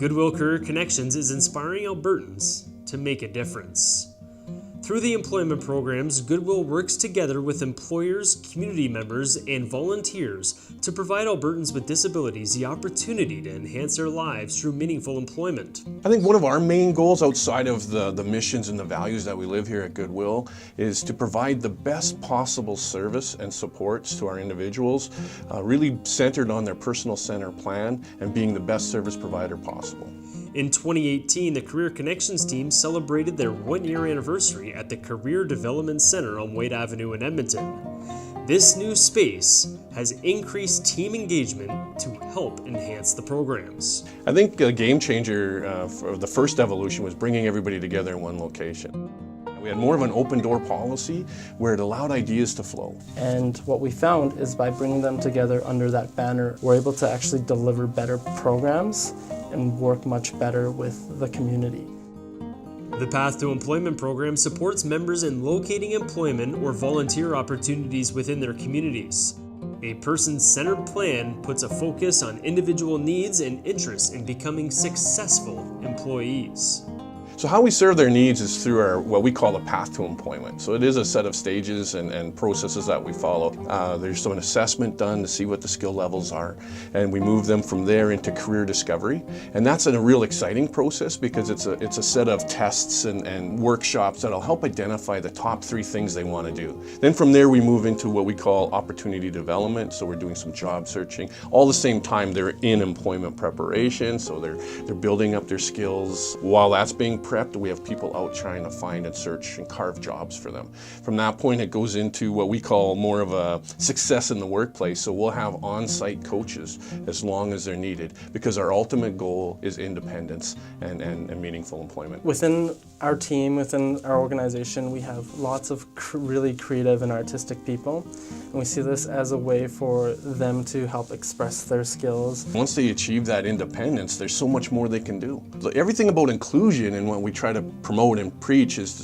Goodwill Career Connections is inspiring Albertans to make a difference. Through the employment programs, Goodwill works together with employers, community members, and volunteers to provide Albertans with disabilities the opportunity to enhance their lives through meaningful employment. I think one of our main goals outside of the missions and the values that we live here at Goodwill is to provide the best possible service and supports to our individuals, really centered on their personal center plan and being the best service provider possible. In 2018, the Career Connections team celebrated their one-year anniversary at the Career Development Center on Whyte Avenue in Edmonton. This new space has increased team engagement to help enhance the programs. I think a game changer for the first evolution was bringing everybody together in one location. We had more of an open door policy where it allowed ideas to flow. And what we found is by bringing them together under that banner, we're able to actually deliver better programs and work much better with the community. The Path to Employment program supports members in locating employment or volunteer opportunities within their communities. A person-centered plan puts a focus on individual needs and interests in becoming successful employees. So how we serve their needs is through our what we call the path to employment. So it is a set of stages and processes that we follow. There's an assessment done to see what the skill levels are, and we move them from there into career discovery. And that's a real exciting process because it's a set of tests and workshops that'll help identify the top 3 things they want to do. Then from there we move into what we call opportunity development. So we're doing some job searching. All the same time they're in employment preparation, so they're building up their skills. While that's being prepped, we have people out trying to find and search and carve jobs for them. From that point, it goes into what we call more of a success in the workplace. So we'll have on-site coaches as long as they're needed because our ultimate goal is independence and meaningful employment. Within our team, within our organization, we have lots of really creative and artistic people. And we see this as a way for them to help express their skills. Once they achieve that independence, there's so much more they can do. Everything about inclusion and what we try to promote and preach is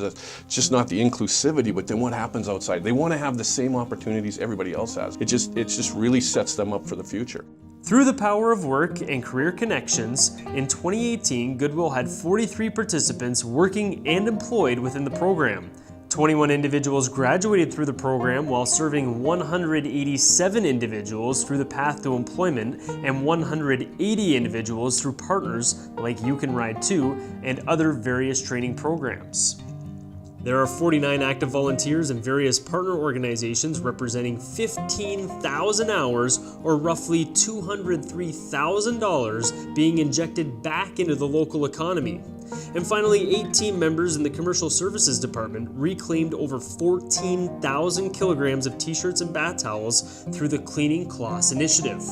just not the inclusivity, but then what happens outside. They want to have the same opportunities everybody else has. It just really sets them up for the future. Through the power of work and career connections, in 2018, Goodwill had 43 participants working and employed within the program. 21 individuals graduated through the program while serving 187 individuals through the Path to Employment and 180 individuals through partners like You Can Ride Too and other various training programs. There are 49 active volunteers in various partner organizations representing 15,000 hours or roughly $203,000 being injected back into the local economy. And finally, 8 team members in the Commercial Services Department reclaimed over 14,000 kilograms of t-shirts and bath towels through the Cleaning Cloths initiative.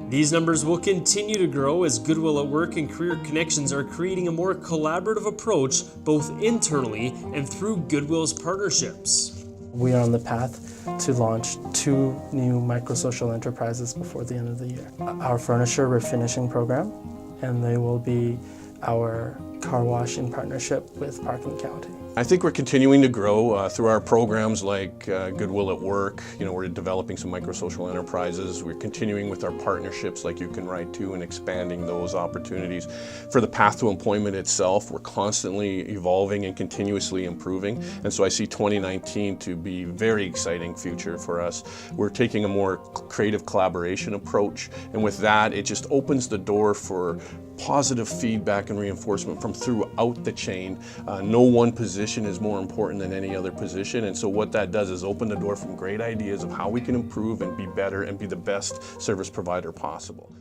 These numbers will continue to grow as Goodwill at Work and Career Connections are creating a more collaborative approach both internally and through Goodwill's partnerships. We are on the path to launch 2 new microsocial enterprises before the end of the year. Our furniture refinishing program, and they will be our car wash in partnership with Parkland County. I think we're continuing to grow through our programs like Goodwill at Work. We're developing some microsocial enterprises. We're continuing with our partnerships like You Can Ride Too and expanding those opportunities. For the Path to Employment itself, we're constantly evolving and continuously improving. And so I see 2019 to be a very exciting future for us. We're taking a more creative collaboration approach. And with that, it just opens the door for positive feedback and reinforcement from throughout the chain. No one position is more important than any other position, and so what that does is open the door from great ideas of how we can improve and be better and be the best service provider possible.